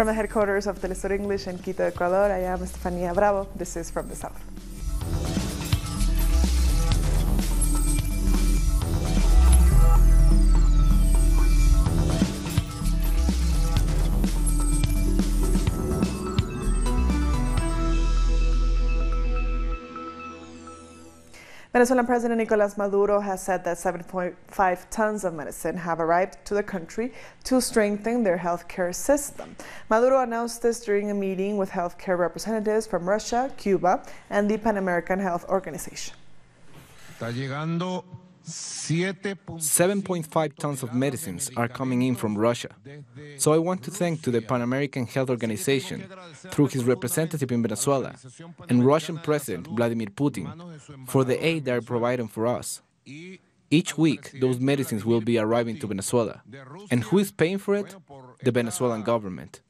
From the headquarters of Telesur English in Quito, Ecuador, I am Estefania Bravo. This is From the South. Venezuelan President Nicolás Maduro has said that 7.5 tons of medicine have arrived to the country to strengthen their healthcare system. Maduro announced this during a meeting with healthcare representatives from Russia, Cuba, and the Pan American Health Organization. 7.5 tons of medicines are coming in from Russia. So I want to thank to the Pan American Health Organization, through his representative in Venezuela, and Russian President Vladimir Putin, for the aid they are providing for us. Each week, those medicines will be arriving to Venezuela. And who is paying for it? The Venezuelan government.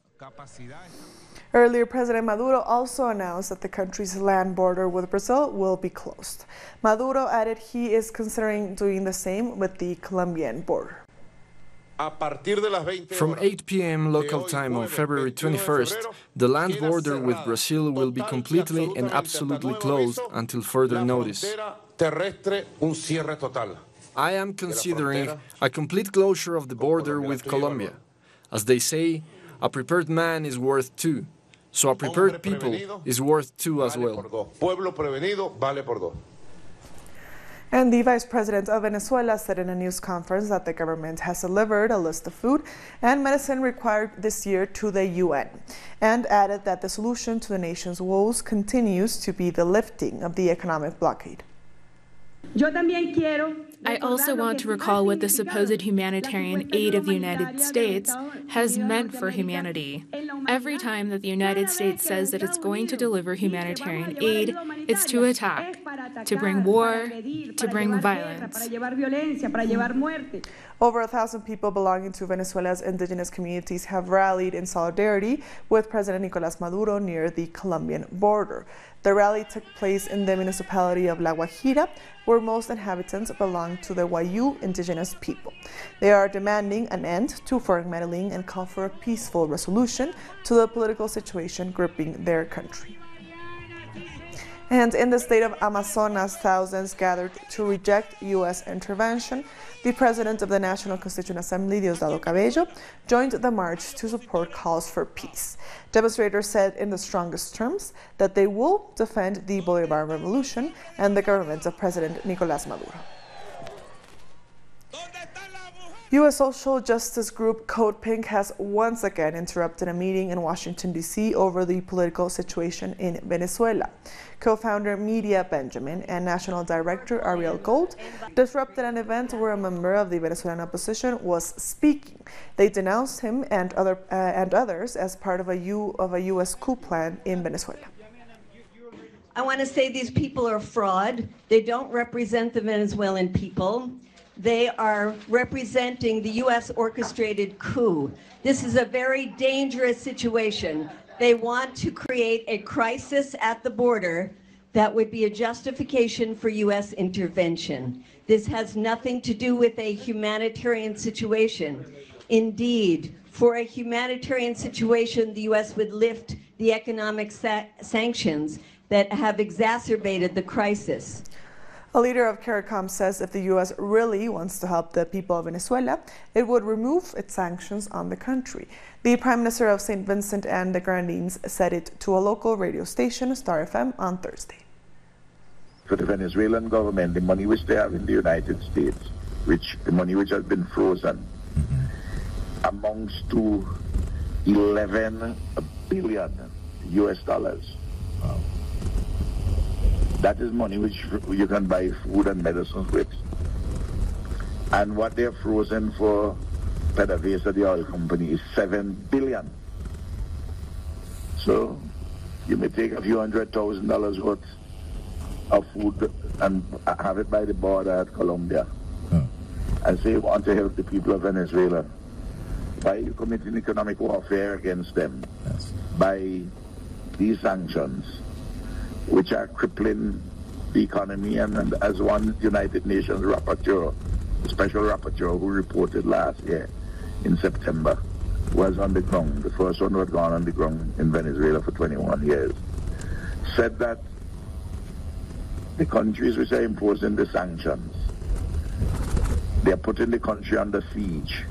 Earlier, President Maduro also announced that the country's land border with Brazil will be closed. Maduro added he is considering doing the same with the Colombian border. From 8 p.m. local time on February 21st, the land border with Brazil will be completely and absolutely closed until further notice. I am considering a complete closure of the border with Colombia. As they say, a prepared man is worth two. So a prepared people is worth two as well. And the Vice President of Venezuela said in a news conference that the government has delivered a list of food and medicine required this year to the UN, and added that the solution to the nation's woes continues to be the lifting of the economic blockade. I also want to recall what the supposed humanitarian aid of the United States has meant for humanity. Every time that the United States says that it's going to deliver humanitarian aid, it's to attack, to bring war, to bring violence. Over 1,000 people belonging to Venezuela's indigenous communities have rallied in solidarity with President Nicolás Maduro near the Colombian border. The rally took place in the municipality of La Guajira, where most inhabitants belong to the Wayuu indigenous people. They are demanding an end to foreign meddling and call for a peaceful resolution to the political situation gripping their country. And in the state of Amazonas, thousands gathered to reject U.S. intervention. The president of the National Constituent Assembly, Diosdado Cabello, joined the march to support calls for peace. Demonstrators said in the strongest terms that they will defend the Bolivarian Revolution and the government of President Nicolás Maduro. U.S. social justice group CODEPINK has once again interrupted a meeting in Washington, D.C. over the political situation in Venezuela. Co-founder Media Benjamin and National Director Ariel Gold disrupted an event where a member of the Venezuelan opposition was speaking. They denounced him and others as part of a U.S. coup plan in Venezuela. I want to say these people are fraud. They don't represent the Venezuelan people. They are representing the U.S. orchestrated coup. This is a very dangerous situation. They want to create a crisis at the border that would be a justification for U.S. intervention. This has nothing to do with a humanitarian situation. Indeed, for a humanitarian situation, the U.S. would lift the economic sanctions that have exacerbated the crisis. A leader of CARICOM says if the U.S. really wants to help the people of Venezuela, it would remove its sanctions on the country. The Prime Minister of St. Vincent and the Grenadines said it to a local radio station, Star FM, on Thursday. For the Venezuelan government, the money which they have in the United States, the money which has been frozen, amounts to $11 billion US dollars. Wow. That is money which you can buy food and medicines with. And what they're frozen for PDVSA, the oil company, is $7 billion. So you may take a few $100,000 worth of food and have it by the border at Colombia and say you want to help the people of Venezuela. Why are you committing economic warfare against them? Yes. By these sanctions, which are crippling the economy, and as one United Nations rapporteur, special rapporteur who reported last year in September, was on the ground, the first one who had gone on the ground in Venezuela for 21 years, said that the countries which are imposing the sanctions, they are putting the country under siege,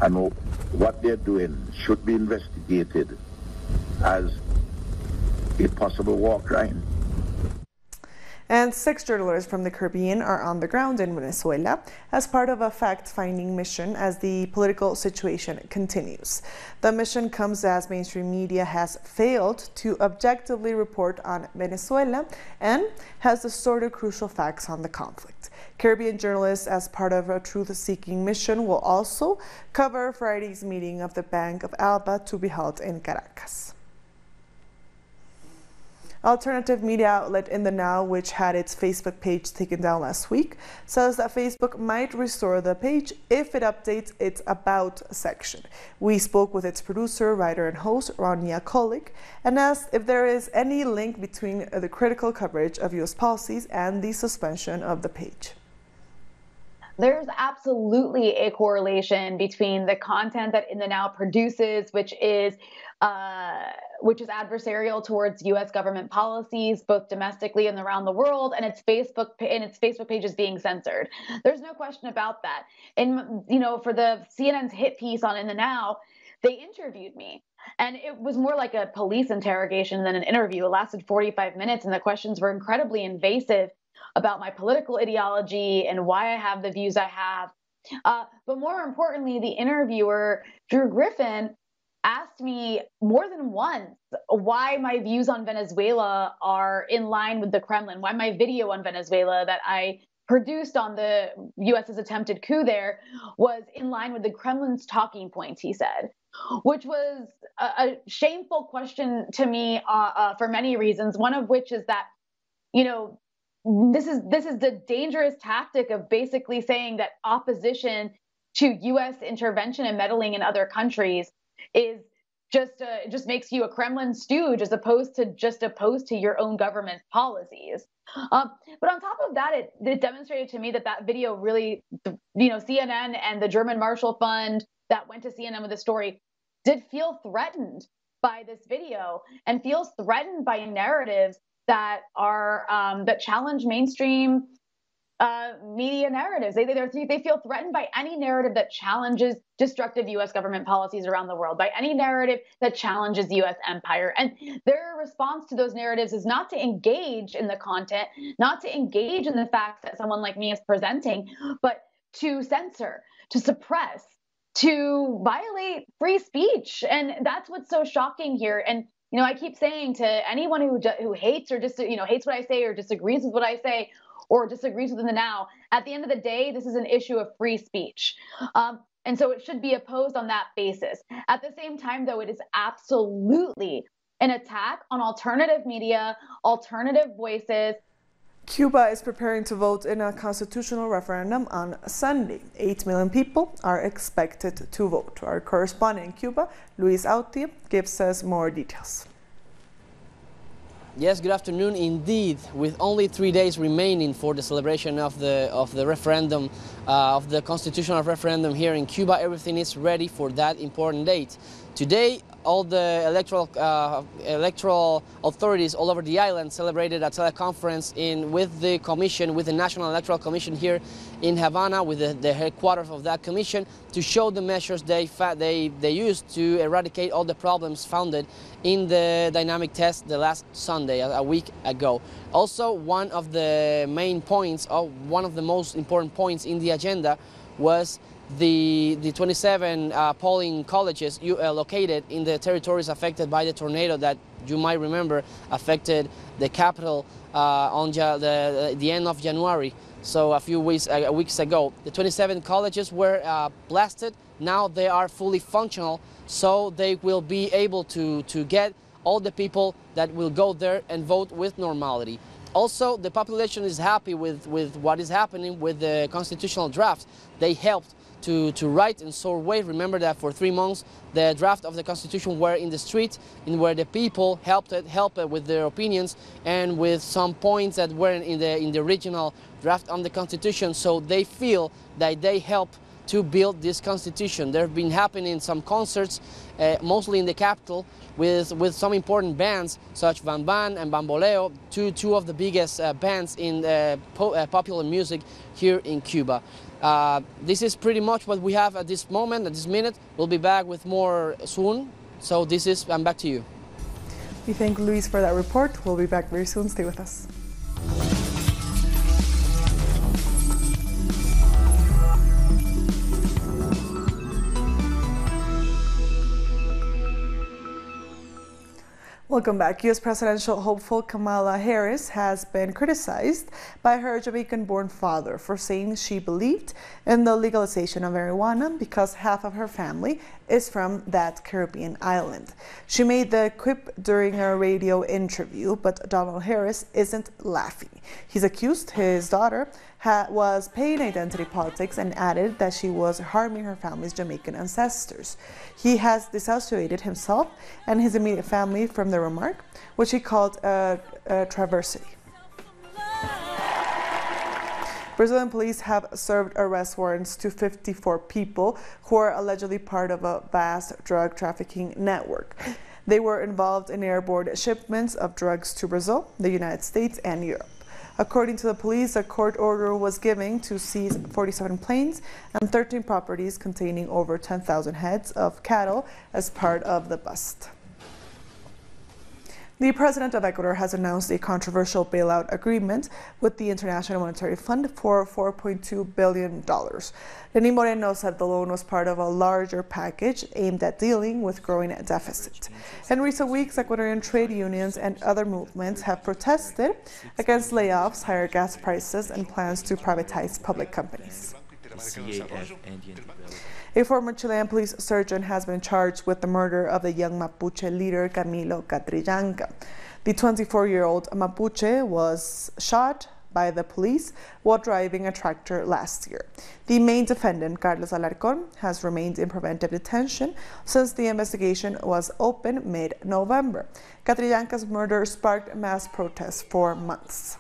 and what they're doing should be investigated as a possible war crime. And 6 journalists from the Caribbean are on the ground in Venezuela as part of a fact-finding mission as the political situation continues. The mission comes as mainstream media has failed to objectively report on Venezuela and has distorted crucial facts on the conflict. Caribbean journalists, as part of a truth-seeking mission, will also cover Friday's meeting of the Bank of Alba to be held in Caracas. Alternative media outlet In the Now, which had its Facebook page taken down last week, says that Facebook might restore the page if it updates its About section. We spoke with its producer, writer, and host, Rania Kolik, and asked if there is any link between the critical coverage of U.S. policies and the suspension of the page. There's absolutely a correlation between the content that In the Now produces, which is adversarial towards U.S. government policies, both domestically and around the world, and its Facebook page is being censored. There's no question about that. And for the CNN's hit piece on In the Now, they interviewed me, and it was more like a police interrogation than an interview. It lasted 45 minutes, and the questions were incredibly invasive about my political ideology and why I have the views I have. But more importantly, the interviewer, Drew Griffin, asked me more than once why my views on Venezuela are in line with the Kremlin, why my video on Venezuela that I produced on the U.S.'s attempted coup there was in line with the Kremlin's talking points, he said, which was a shameful question to me for many reasons, one of which is that, this is the dangerous tactic of basically saying that opposition to U.S. intervention and meddling in other countries is just makes you a Kremlin stooge as opposed to your own government's policies. But on top of that, it demonstrated to me that video really, CNN and the German Marshall Fund that went to CNN with the story did feel threatened by this video and feels threatened by narratives that are that challenge mainstream media narratives. They feel threatened by any narrative that challenges destructive U.S. government policies around the world, by any narrative that challenges the U.S. empire. And their response to those narratives is not to engage in the content, not to engage in the facts that someone like me is presenting, but to censor, to suppress, to violate free speech. And that's what's so shocking here. And I keep saying to anyone who hates or hates what I say or disagrees with what I say or disagrees with In the Now, at the end of the day, this is an issue of free speech. And so it should be opposed on that basis. At the same time, though, it is absolutely an attack on alternative media, alternative voices. Cuba is preparing to vote in a constitutional referendum on Sunday. 8 million people are expected to vote. Our correspondent in Cuba, Luis Auti, gives us more details. Yes, good afternoon. Indeed, with only 3 days remaining for the celebration of the referendum, of the constitutional referendum here in Cuba, everything is ready for that important date. Today, all the electoral authorities all over the island celebrated a teleconference with the commission, with the National Electoral Commission here in Havana, with the headquarters of that commission, to show the measures they used to eradicate all the problems founded in the dynamic test the last Sunday, a week ago. Also, one of the main points, or one of the most important points in the agenda, was the 27 polling colleges located in the territories affected by the tornado that you might remember affected the capital on the end of January, so a few weeks ago. The 27 colleges were blasted. Now they are fully functional, so they will be able to get all the people that will go there and vote with normality. Also, the population is happy with what is happening with the constitutional draft. They helped to write in sort way. Remember that for 3 months the draft of the Constitution were in the street, in where the people helped with their opinions and with some points that were in the original draft on the Constitution. So they feel that they help to build this constitution. There have been happening some concerts, mostly in the capital, with some important bands such Van Van and Bamboleo, two of the biggest bands in popular music here in Cuba. This is pretty much what we have at this moment, at this minute. We'll be back with more soon. So I'm back to you. We thank Luis for that report. We'll be back very soon. Stay with us. Welcome back. U.S. presidential hopeful Kamala Harris has been criticized by her Jamaican-born father for saying she believed in the legalization of marijuana because half of her family is from that Caribbean island. She made the quip during a radio interview, but Donald Harris isn't laughing. He's accused his daughter was paying identity politics and added that she was harming her family's Jamaican ancestors. He has dissociated himself and his immediate family from the remark, which he called a travesty. Brazilian police have served arrest warrants to 54 people who are allegedly part of a vast drug trafficking network. They were involved in airborne shipments of drugs to Brazil, the United States, and Europe. According to the police, a court order was given to seize 47 planes and 13 properties containing over 10,000 heads of cattle as part of the bust. The president of Ecuador has announced a controversial bailout agreement with the International Monetary Fund for $4.2 billion. Lenín Moreno said the loan was part of a larger package aimed at dealing with growing deficit. In recent weeks, Ecuadorian trade unions and other movements have protested against layoffs, higher gas prices, and plans to privatize public companies. A former Chilean police surgeon has been charged with the murder of the young Mapuche leader Camilo Catrillanca. The 24-year-old Mapuche was shot by the police while driving a tractor last year. The main defendant, Carlos Alarcón, has remained in preventive detention since the investigation was opened mid-November. Catrillanca's murder sparked mass protests for months.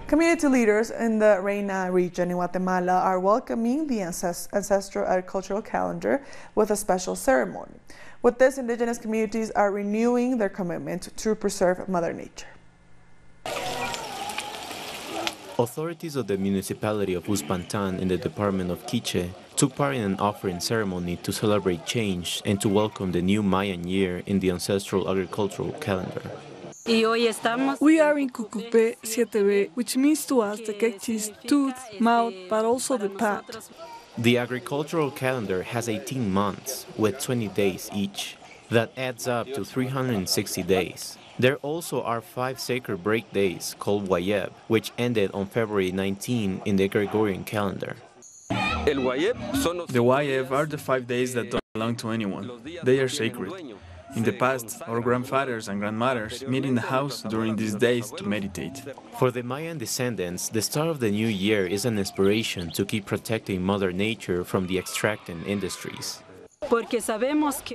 Community leaders in the Reina region in Guatemala are welcoming the ancestral agricultural calendar with a special ceremony. With this, indigenous communities are renewing their commitment to preserve Mother Nature. Authorities of the municipality of Uspantan in the department of Quiche took part in an offering ceremony to celebrate change and to welcome the new Mayan year in the ancestral agricultural calendar. We are in Cucupe 7B, which means to us the Quechi's tooth, mouth, but also the path. The agricultural calendar has 18 months, with 20 days each. That adds up to 360 days. There also are 5 sacred break days called Wayeb, which ended on February 19 in the Gregorian calendar. The Wayeb are the 5 days that don't belong to anyone. They are sacred. In the past, our grandfathers and grandmothers meet in the house during these days to meditate. For the Mayan descendants, the start of the new year is an inspiration to keep protecting Mother Nature from the extracting industries.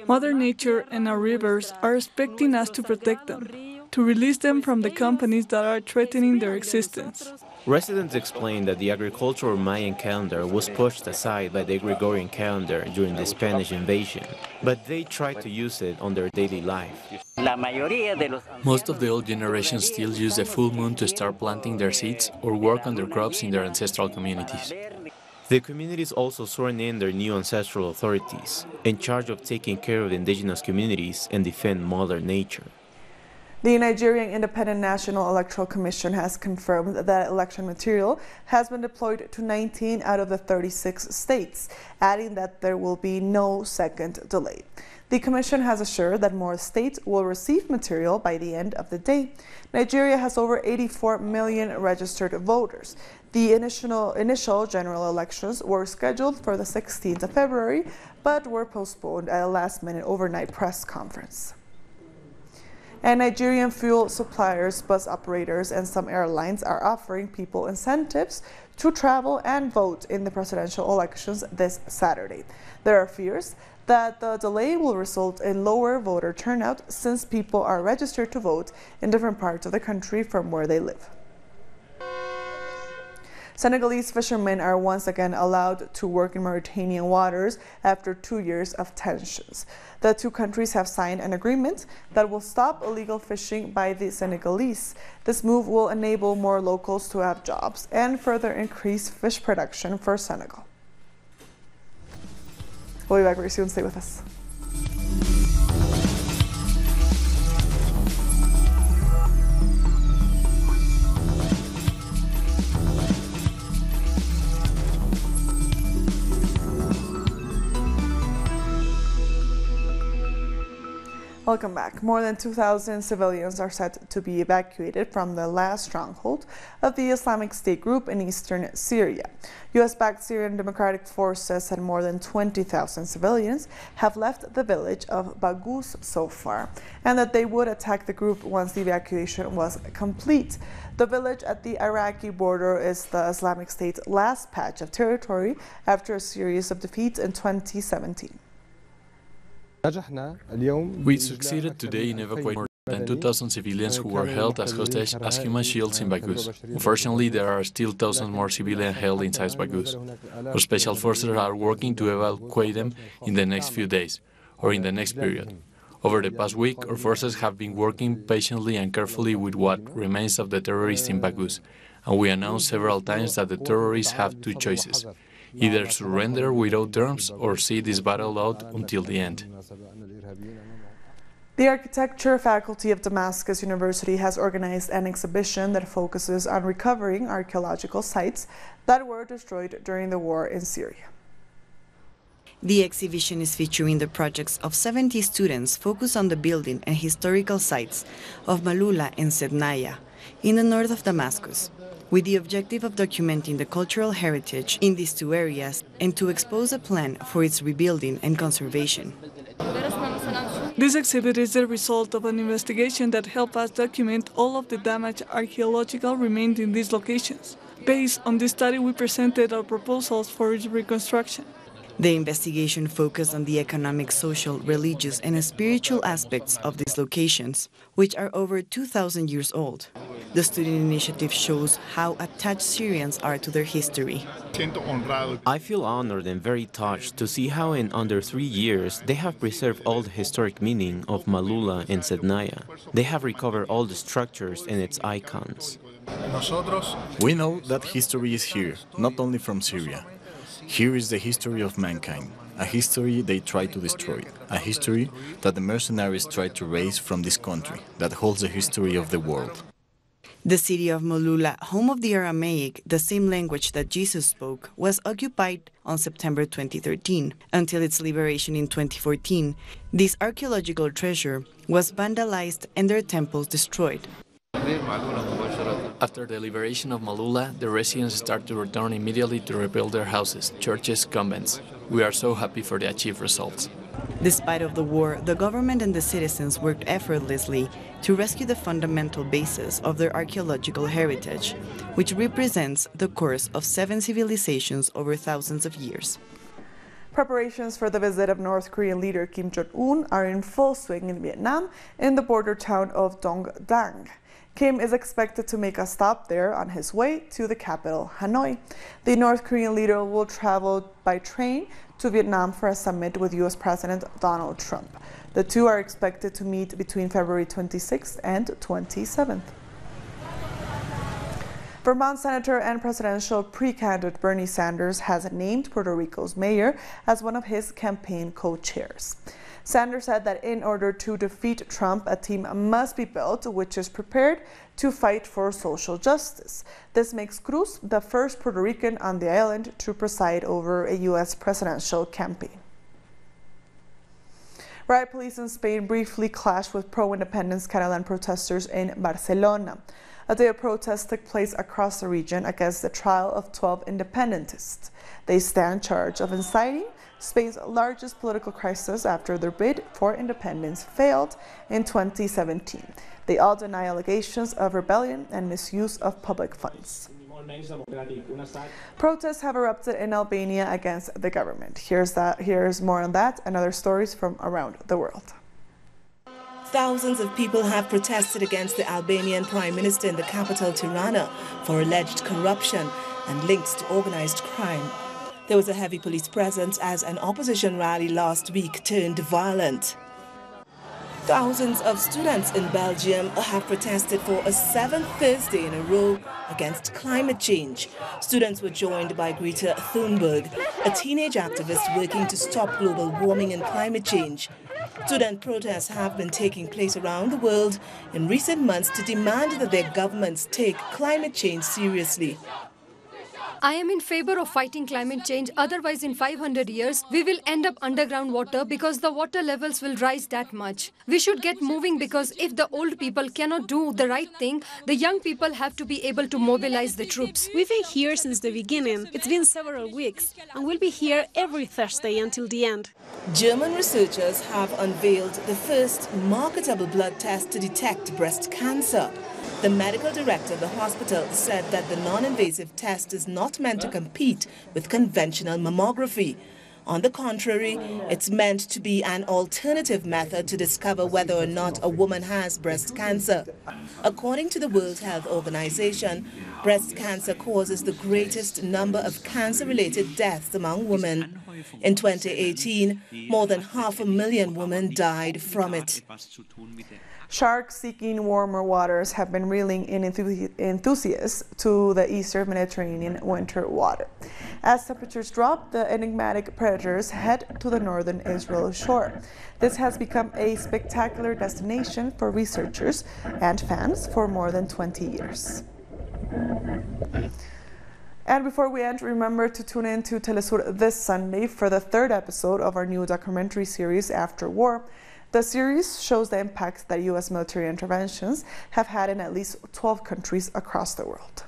Mother Nature and our rivers are expecting us to protect them, to release them from the companies that are threatening their existence. Residents explain that the agricultural Mayan calendar was pushed aside by the Gregorian calendar during the Spanish invasion, but they try to use it on their daily life. Most of the old generation still use the full moon to start planting their seeds or work on their crops in their ancestral communities. The communities also sworn in their new ancestral authorities, in charge of taking care of the indigenous communities and defend Mother Nature. The Nigerian Independent National Electoral Commission has confirmed that election material has been deployed to 19 out of the 36 states, adding that there will be no second delay. The Commission has assured that more states will receive material by the end of the day. Nigeria has over 84 million registered voters. The initial general elections were scheduled for the 16th of February, but were postponed at a last-minute overnight press conference. And Nigerian fuel suppliers, bus operators, and some airlines are offering people incentives to travel and vote in the presidential elections this Saturday. There are fears that the delay will result in lower voter turnout since people are registered to vote in different parts of the country from where they live. Senegalese fishermen are once again allowed to work in Mauritanian waters after 2 years of tensions. The two countries have signed an agreement that will stop illegal fishing by the Senegalese. This move will enable more locals to have jobs and further increase fish production for Senegal. We'll be back very soon. Stay with us. Welcome back. More than 2,000 civilians are set to be evacuated from the last stronghold of the Islamic State group in eastern Syria. U.S.-backed Syrian Democratic Forces said more than 20,000 civilians have left the village of Baghouz so far, and that they would attack the group once the evacuation was complete. The village at the Iraqi border is the Islamic State's last patch of territory after a series of defeats in 2017. We succeeded today in evacuating more than 2,000 civilians who were held as hostage as human shields in Baghouz. Unfortunately, there are still thousands more civilians held inside Baghouz. Our special forces are working to evacuate them in the next few days, or in the next period. Over the past week, our forces have been working patiently and carefully with what remains of the terrorists in Baghouz, and we announced several times that the terrorists have two choices: either surrender without terms or see this battle out until the end. The architecture faculty of Damascus University has organized an exhibition that focuses on recovering archaeological sites that were destroyed during the war in Syria. The exhibition is featuring the projects of 70 students focused on the building and historical sites of Malula and Sednaya in the north of Damascus, with the objective of documenting the cultural heritage in these two areas and to expose a plan for its rebuilding and conservation. This exhibit is the result of an investigation that helped us document all of the damaged archaeological remains in these locations. Based on this study, we presented our proposals for its reconstruction. The investigation focused on the economic, social, religious, and spiritual aspects of these locations, which are over 2,000 years old. The student initiative shows how attached Syrians are to their history. I feel honored and very touched to see how in under 3 years they have preserved all the historic meaning of Malula and Sednaya. They have recovered all the structures and its icons. We know that history is here, not only from Syria. Here is the history of mankind, a history they tried to destroy, a history that the mercenaries tried to erase from this country that holds the history of the world. The city of Malula, home of the Aramaic, the same language that Jesus spoke, was occupied on September 2013. Until its liberation in 2014, this archaeological treasure was vandalized and their temples destroyed. After the liberation of Malula, the residents started to return immediately to rebuild their houses, churches, convents. We are so happy for the achieved results. Despite of the war, the government and the citizens worked effortlessly to rescue the fundamental basis of their archaeological heritage, which represents the course of 7 civilizations over thousands of years. Preparations for the visit of North Korean leader Kim Jong-un are in full swing in Vietnam, in the border town of Dong Dang. Kim is expected to make a stop there on his way to the capital, Hanoi. The North Korean leader will travel by train to Vietnam for a summit with U.S. President Donald Trump. The two are expected to meet between February 26th and 27th. Vermont Senator and presidential pre-candidate Bernie Sanders has named Puerto Rico's mayor as one of his campaign co-chairs. Sanders said that in order to defeat Trump, a team must be built which is prepared to fight for social justice. This makes Cruz the first Puerto Rican on the island to preside over a U.S. presidential campaign. Riot police in Spain briefly clashed with pro-independence Catalan protesters in Barcelona. A day of protest took place across the region against the trial of 12 independentists. They stand charged of inciting Spain's largest political crisis after their bid for independence failed in 2017. They all deny allegations of rebellion and misuse of public funds. Protests have erupted in Albania against the government. Here's more on that and other stories from around the world. Thousands of people have protested against the Albanian Prime Minister in the capital, Tirana, for alleged corruption and links to organized crime. There was a heavy police presence as an opposition rally last week turned violent. Thousands of students in Belgium have protested for a 7th Thursday in a row against climate change. Students were joined by Greta Thunberg, a teenage activist working to stop global warming and climate change. Student protests have been taking place around the world in recent months to demand that their governments take climate change seriously. I am in favor of fighting climate change, otherwise in 500 years we will end up underground water because the water levels will rise that much. We should get moving because if the old people cannot do the right thing, the young people have to be able to mobilize the troops. We've been here since the beginning. It's been several weeks and we'll be here every Thursday until the end. German researchers have unveiled the first marketable blood test to detect breast cancer. The medical director of the hospital said that the non-invasive test is not meant to compete with conventional mammography. On the contrary, it's meant to be an alternative method to discover whether or not a woman has breast cancer. According to the World Health Organization, breast cancer causes the greatest number of cancer-related deaths among women. In 2018, more than 500,000 women died from it. Sharks seeking warmer waters have been reeling in enthusiasts to the eastern Mediterranean winter water. As temperatures drop, the enigmatic predators head to the northern Israel shore. This has become a spectacular destination for researchers and fans for more than 20 years. And before we end, remember to tune in to Telesur this Sunday for the 3rd episode of our new documentary series, After War. The series shows the impacts that U.S. military interventions have had in at least 12 countries across the world.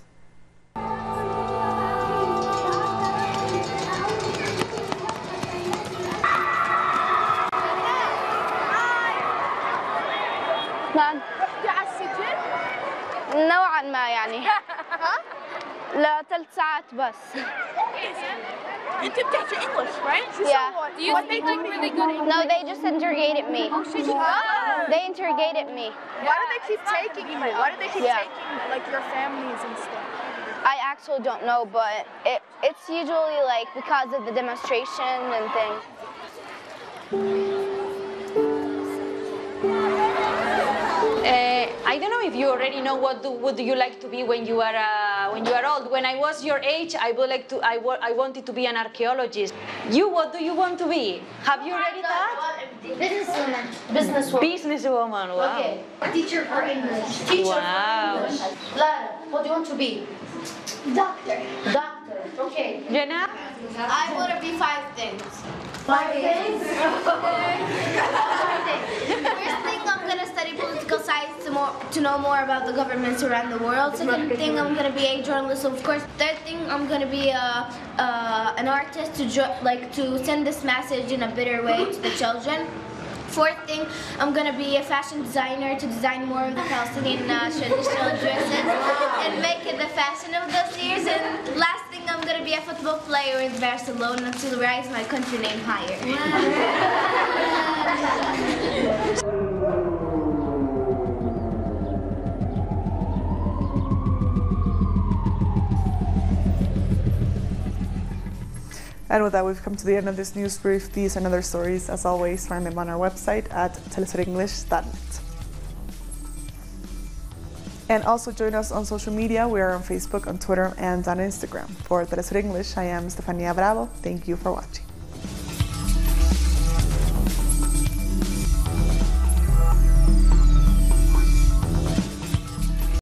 نوعا ما يعني ل3 ساعات بس. انت بتحكي English, right? Yeah. Do you speak like really good English? No, they just interrogated me. Oh, shit. They interrogated me. Why do they keep taking you? Why do they keep taking like your families and stuff? I actually don't know, but it's usually like because of the demonstration and things. I don't know if you already know what do you like to be when you are old. When I was your age, I wanted to be an archaeologist. You, what do you want to be? Have you already thought? Businesswoman. Businesswoman. Businesswoman. Wow. Okay. Teacher for English. Teacher wow. for English. Lara, what do you want to be? Doctor. Doctor. Okay. Jenna? I want to be 5 things. 5 things? First thing, I'm going to study political science to know more about the governments around the world. Second thing, I'm going to be a journalist, of course. Third thing, I'm going to be an artist to send this message in a better way to the children. Fourth thing, I'm going to be a fashion designer to design more of the Palestinian traditional dresses and make it the fashion of those years. And last thing, I'm going to be a football player in Barcelona to rise my country name higher. And with that, we've come to the end of this news brief. These and other stories, as always, find them on our website at telesurenglish.net. And also join us on social media. We are on Facebook, on Twitter, and on Instagram. For Telesur English, I am Stefania Bravo. Thank you for watching.